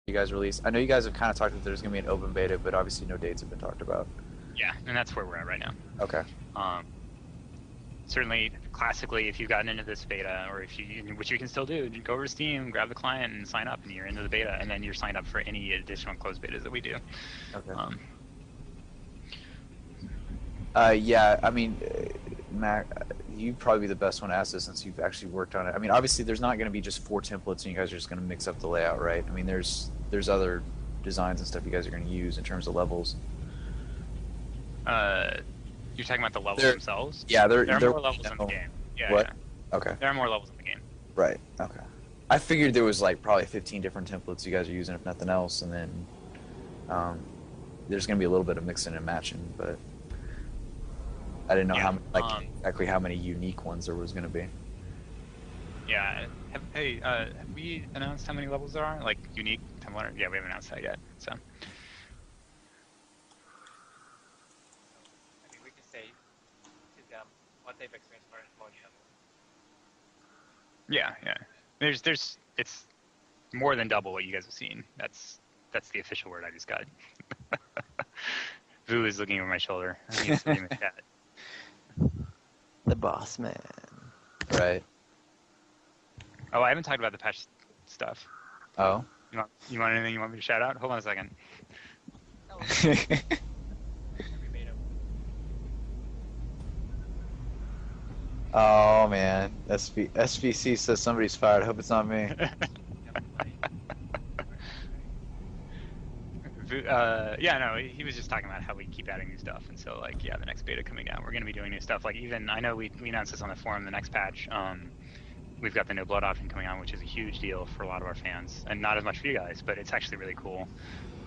you guys release? I know you guys have kind of talked that there's going to be an open beta, but obviously no dates have been talked about. Yeah, and that's where we're at right now. Okay. Certainly, classically, if you've gotten into this beta, or if you, which you can still do, go over to Steam, grab the client, and sign up, and you're into the beta, and then you're signed up for any additional closed betas that we do. Okay. Yeah, I mean, Mac, you'd probably be the best one to ask this since you've actually worked on it. I mean, obviously, there's not going to be just 4 templates, and you guys are just going to mix up the layout, right? I mean, there's other designs and stuff you guys are going to use in terms of levels. You're talking about the levels themselves? Yeah, there are more levels in the game. Yeah. What? Yeah. Okay. There are more levels in the game. Right. Okay. I figured there was like probably 15 different templates you guys are using, if nothing else, and then there's going to be a little bit of mixing and matching, but I didn't know exactly how many unique ones there was going to be. Yeah. Have we announced how many levels there are? Like unique template? Yeah, we haven't announced that yet. So. What they've experienced for logging up. Yeah. It's more than double what you guys have seen. That's the official word I just got. Vu is looking over my shoulder. I think it's the name of that. The boss man. Right. Oh, I haven't talked about the patch stuff. Oh. You want anything you want me to shout out? Hold on a second. Oh man, SVC says somebody's fired. I hope it's not me. Yeah, no, he was just talking about how we keep adding new stuff, and so like, yeah, the next beta coming out, we're gonna be doing new stuff. Like even I know we announced this on the forum. The next patch, we've got the no blood option coming on, which is a huge deal for a lot of our fans, and not as much for you guys, but it's actually really cool.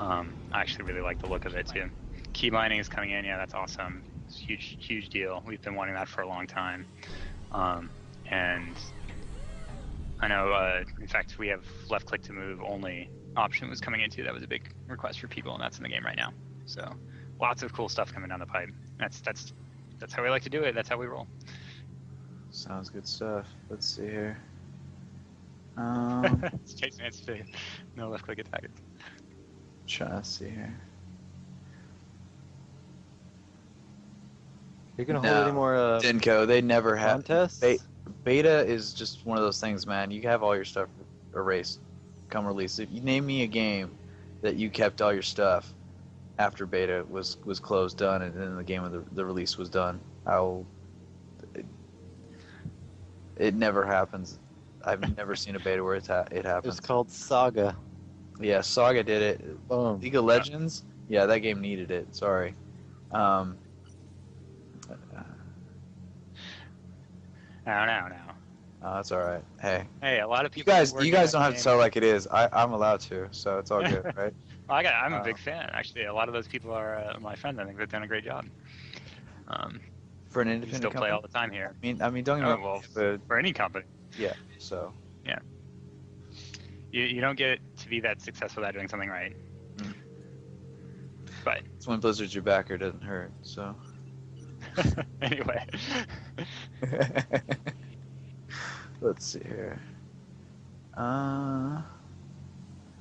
I actually really like the look of it too. Key mining is coming in. Yeah, that's awesome. It's a huge deal. We've been wanting that for a long time. And I know, in fact, we have left click to move only option was coming into. That was a big request for people, and that's in the game right now. So lots of cool stuff coming down the pipe. That's how we like to do it. That's how we roll. Sounds good stuff. Let's see here. It's chasing its face. No left click attack. Trying to see here. You're gonna hold any more Denko, they never have contests? Beta is just one of those things, man. You have all your stuff erased come release. If you name me a game that you kept all your stuff after beta was closed, done, and then the game of the release was done, it never happens. I've never seen a beta where it happens. It's called Saga. Yeah, Saga did it. Boom. League of Legends, yeah, that game needed it. Sorry. No. Oh, that's all right. Hey, a lot of people. You guys don't have to tell like it is. I'm allowed to, so it's all good, right? Well, I'm a big fan, actually. A lot of those people are my friends. I think they've done a great job. For an independent you still company? play all the time here. I mean, don't get me wrong. For any company. Yeah. So. Yeah. You don't get to be that successful without doing something right. Mm. But. It's when Blizzard's your backer, doesn't hurt. So. Anyway. Let's see here.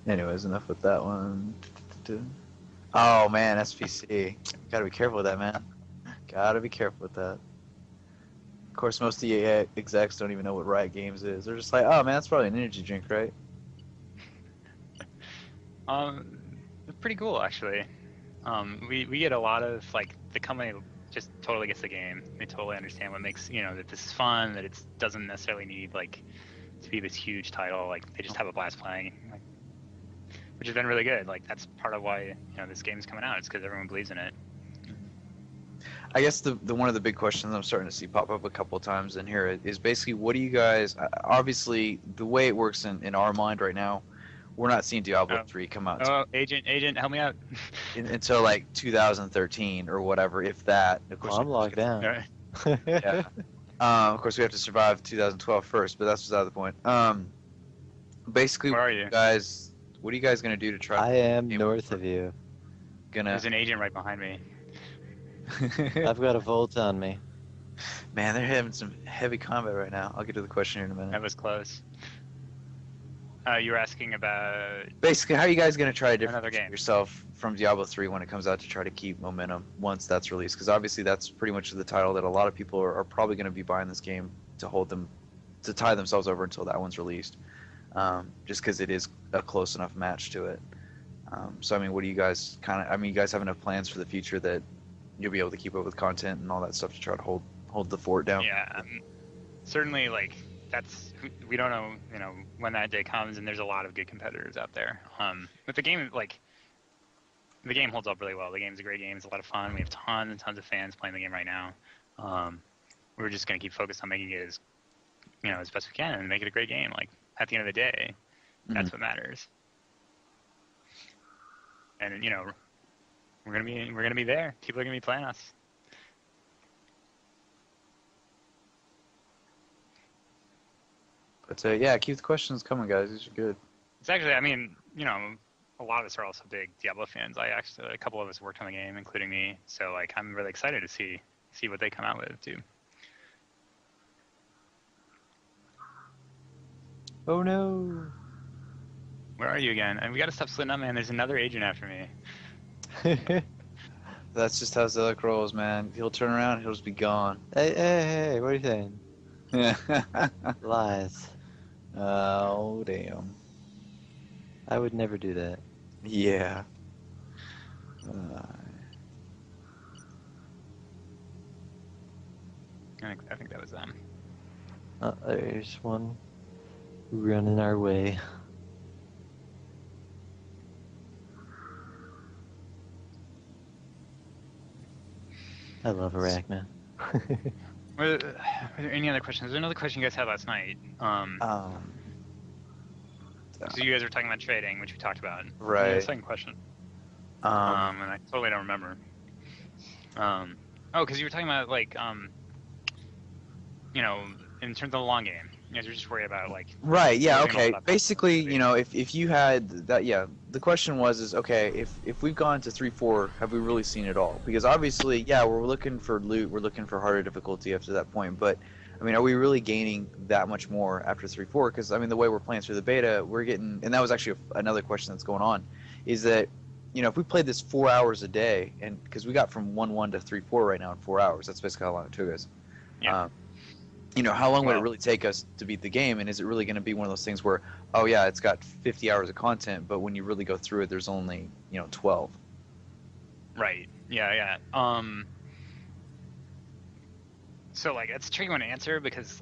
Anyways, enough with that one. Oh man, SVC. Gotta be careful with that, man. Gotta be careful with that. Of course, most of the execs don't even know what Riot Games is. They're just like, oh man, that's probably an energy drink, right? It's pretty cool, actually. We get a lot of, like, the company just totally gets the game. They totally understand what makes, that this is fun, that it doesn't necessarily need, like, to be this huge title. Like, they just have a blast playing, like, which has been really good. Like, that's part of why, this game is coming out. It's because everyone believes in it. I guess the one of the big questions I'm starting to see pop up a couple of times in here is basically, what do you guys, obviously, the way it works in our mind right now, we're not seeing Diablo 3 come out. Oh, agent, help me out. Until like 2013 or whatever, if that. Of course, I'm locked down. Yeah. Of course, we have to survive 2012 first, but that's beside the point. Basically, where are you guys? What are you guys gonna do to try? I am north of you. There's an agent right behind me. I've got a Volt on me. Man, they're having some heavy combat right now. I'll get to the question here in a minute. That was close. You were asking about Basically, how are you guys going to try to Another differentiate game. yourself from Diablo 3 when it comes out to try to keep momentum once that's released? Because obviously that's pretty much the title that a lot of people are probably going to be buying this game to tie themselves over until that one's released. Just because it is a close enough match to it. So I mean, what do you guys you guys have enough plans for the future that you'll be able to keep up with content and all that stuff to try to hold the fort down? Yeah, certainly. Like we don't know, when that day comes, and there's a lot of good competitors out there. But the game, the game holds up really well. The game's a great game. It's a lot of fun. We have tons and tons of fans playing the game right now. We're just gonna keep focused on making it as best we can and make it a great game. Like at the end of the day, that's what matters. And we're gonna be there. People are gonna be playing us. But yeah, keep the questions coming, guys. These are good. It's actually, a lot of us are also big Diablo fans. A couple of us worked on the game, including me. So like, I'm really excited to see what they come out with too. Oh no. Where are you again? And we gotta stop splitting up, man. There's another agent after me. That's just how Zillick rolls, man. He'll turn around, he'll just be gone. Hey, what are you saying? Yeah. Lies. Oh, damn. I would never do that. Yeah. I think that was them. There's one running our way. I love Arachna. Were there any other questions? There's another question you guys had last night. So you guys were talking about trading, which we talked about. Right. The second question. And I totally don't remember. Because you were talking about in terms of the long game. You guys were just worried about Right, yeah, losing all okay. that Basically, possibility. if you had that, yeah, the question was, okay, if we've gone to 3-4, have we really seen it all? Because obviously, yeah, we're looking for loot, we're looking for harder difficulty after that point, but, I mean, are we really gaining that much more after 3-4? Because, I mean, the way we're playing through the beta, we're getting, and that was actually another question that's going on, is that, if we played this 4 hours a day, and because we got from 1-1 to 3-4 right now in 4 hours, that's basically how long it took us. Yeah. How long would it really take us to beat the game? And is it really going to be one of those things where, oh yeah, it's got 50 hours of content, but when you really go through it, there's only 12. Right. Yeah. So it's a tricky one to answer because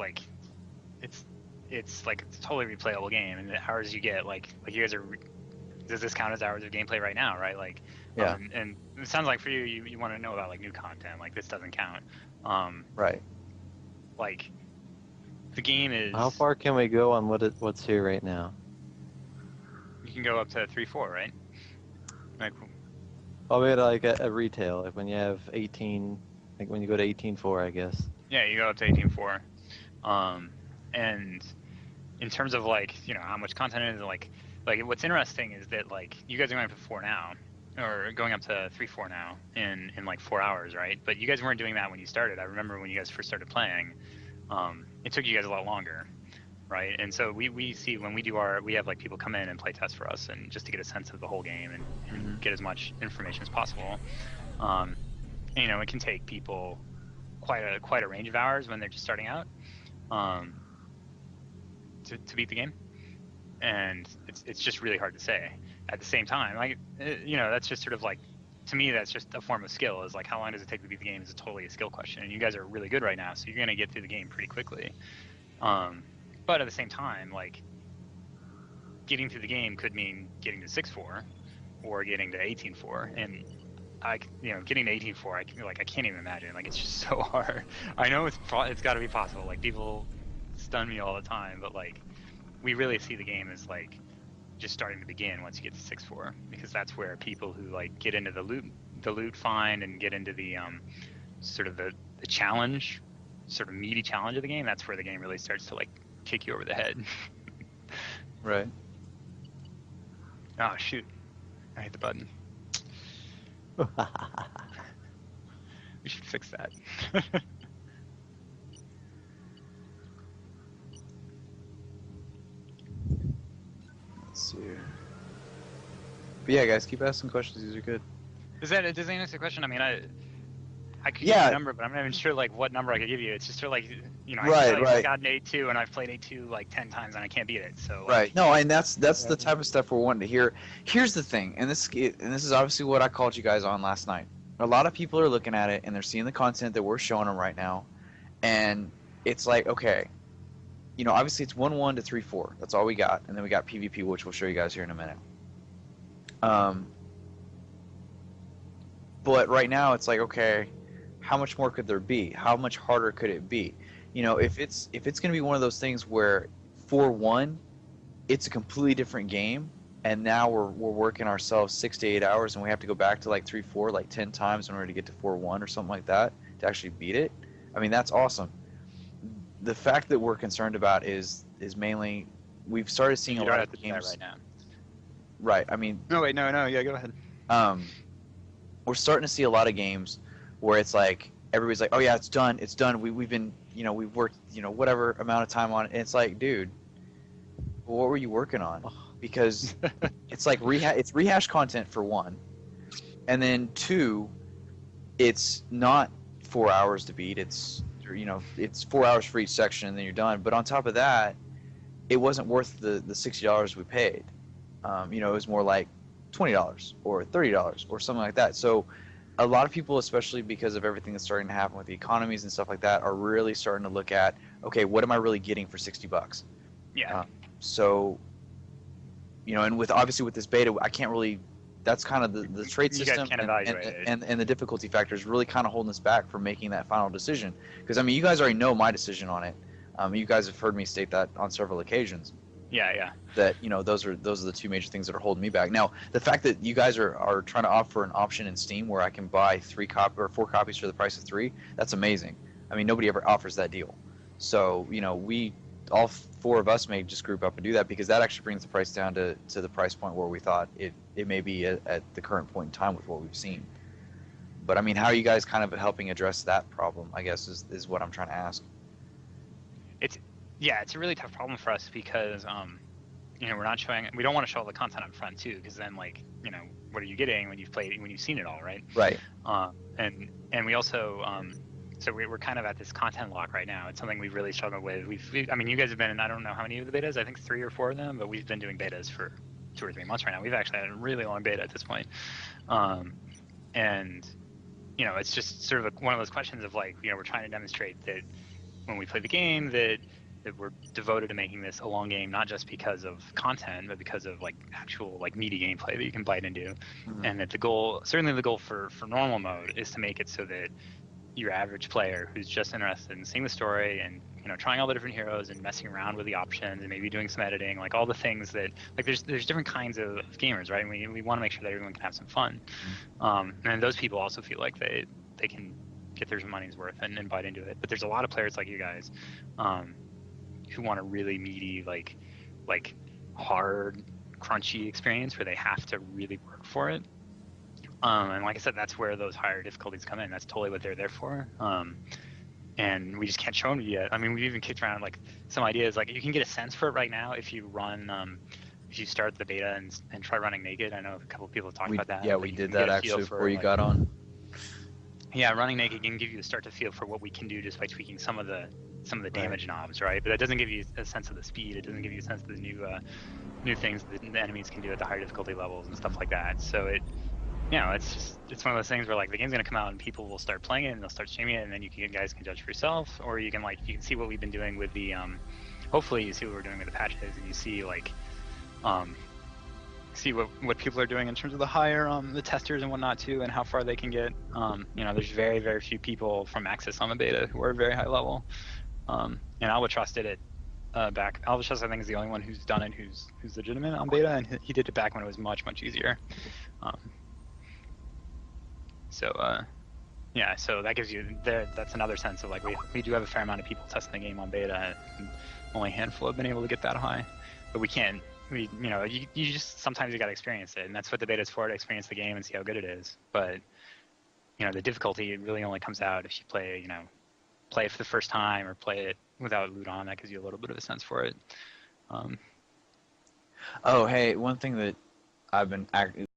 it's a totally replayable game, and the hours you get you guys are. Does this count as hours of gameplay right now? Right. Yeah. And it sounds like for you want to know about new content. This doesn't count. Right. The game is. How far can we go on what's here right now? You can go up to 3-4, right? Oh, we had a retail, when you have 18, when you go to 18.4, I guess. Yeah, you go up to 18.4. And in terms of how much content it is, what's interesting is that you guys are going up to 4 now, or going up to 3-4 now in 4 hours, right? But you guys weren't doing that when you started. I remember when you guys first started playing. It took you guys a lot longer, right? And so we see when we have people come in and play test for us, and just to get a sense of the whole game and get as much information as possible. And, it can take people quite a range of hours when they're just starting out to beat the game, and it's just really hard to say. At the same time, that's just sort of to me, that's just a form of skill. Is how long does it take to beat the game is totally a skill question. And you guys are really good right now, so you're going to get through the game pretty quickly. But at the same time, getting through the game could mean getting to 6-4 or getting to 18-4. And getting to 18-4, I can't even imagine. It's just so hard. I know it's got to be possible. People stun me all the time, but we really see the game as just starting to begin once you get to 6-4, because that's where people who get into the loot find and get into the sort of the challenge, sort of meaty challenge of the game. That's where the game really starts to kick you over the head. Right. Oh shoot! I hit the button. We should fix that. But yeah, guys, keep asking questions. These are good. Does that answer the question? I mean, I could give you Yeah. a number, but I'm not even sure like what number I could give you. It's just sort of like, you know, I Right, can tell you right. I've gotten 8-2 and I've played 8-2 like 10 times and I can't beat it. So like, Right. No, and that's the type of stuff we're wanting to hear. Here's the thing, and this is obviously what I called you guys on last night. A lot of people are looking at it and they're seeing the content that we're showing them right now, and it's like, okay, you know, obviously it's 1-1 to 3-4. That's all we got, and then we got PvP, which we'll show you guys here in a minute. But right now it's like, okay, how much more could there be? How much harder could it be? You know, if it's going to be one of those things where 4-1, it's a completely different game, and now we're working ourselves 6 to 8 hours, and we have to go back to like 3-4 like 10 times in order to get to 4-1 or something like that to actually beat it. I mean, that's awesome. The fact that we're concerned about is mainly we've started seeing you a don't lot have of to do that games. right now. Right. I mean, No, wait, no, yeah, go ahead. we're starting to see a lot of games where it's like everybody's like, oh yeah, it's done, we've been, you know, we've worked, you know, whatever amount of time on it, and it's like, dude, what were you working on? Because it's like it's rehash content for one, and then two, it's not 4 hours to beat. It's, you know, it's 4 hours for each section, and then you're done. But on top of that, it wasn't worth the $60 we paid. You know, it was more like $20 or $30 or something like that. So a lot of people, especially because of everything that's starting to happen with the economies and stuff like that, are really starting to look at, okay, what am I really getting for $60? Yeah. So, you know, and with obviously with this beta, I can't really. That's kind of the trade You guys system can't evaluate it. and the difficulty factor is really kind of holding us back from making that final decision. Because I mean, you guys already know my decision on it. You guys have heard me state that on several occasions. Yeah. That, you know, those are the two major things that are holding me back. Now, the fact that you guys are trying to offer an option in Steam where I can buy 4 copies for the price of 3, that's amazing. I mean, nobody ever offers that deal. So, you know, all 4 of us may just group up and do that, because that actually brings the price down to the price point where we thought it may be at the current point in time with what we've seen. But I mean, how are you guys kind of helping address that problem, I guess, is what I'm trying to ask. It's a really tough problem for us because you know, we don't want to show all the content up front too, because then, like, you know, what are you getting when you've seen it all, right? Right. And we also so we're kind of at this content lock right now. It's something we've really struggled with. I mean, you guys have been in, I don't know how many of the betas, I think 3 or 4 of them, but we've been doing betas for 2 or 3 months right now. We've actually had a really long beta at this point. And, you know, it's just sort of one of those questions of, like, you know, we're trying to demonstrate that when we play the game that we're devoted to making this a long game, not just because of content, but because of, like, actual, like, meaty gameplay that you can bite into. Mm-hmm. And that certainly the goal for normal mode is to make it so that your average player who's just interested in seeing the story and, you know, trying all the different heroes and messing around with the options and maybe doing some editing, like all the things that, like, there's different kinds of gamers, right? And we want to make sure that everyone can have some fun. And those people also feel like they can get their money's worth and bite into it. But there's a lot of players like you guys who want a really meaty, like hard, crunchy experience where they have to really work for it. And like I said, that's where those higher difficulties come in. That's totally what they're there for. And we just can't show them yet. I mean, we've even kicked around, like, some ideas. Like, you can get a sense for it right now if you if you start the beta and try running naked. I know a couple of people have talked about that. Yeah, we did that actually before you got on. Yeah, running naked can give you a start to feel for what we can do just by tweaking some of the damage knobs, right? But that doesn't give you a sense of the speed. It doesn't give you a sense of the new things that the enemies can do at the higher difficulty levels and stuff like that. So you know, it's one of those things where, like, the game's gonna come out and people will start playing it and they'll start streaming it, and then you guys can judge for yourself, or you can see what we've been doing with the hopefully you see what we're doing with the patches, and you see, like, see what people are doing in terms of the higher the testers and whatnot too, and how far they can get. You know, there's very, very few people from Access on the beta who are very high level. And Albatross did it back. Albatross, I think, is the only one who's done it who's legitimate on beta, and he did it back when it was much, much easier. Yeah, so that gives you that's another sense of, like, we do have a fair amount of people testing the game on beta, and only a handful have been able to get that high. But you know, you just, sometimes you gotta experience it, and that's what the beta's for, to experience the game and see how good it is. But, you know, the difficulty really only comes out if you play it for the first time, or play it without loot on. That gives you a little bit of a sense for it. Oh, hey, one thing that I've been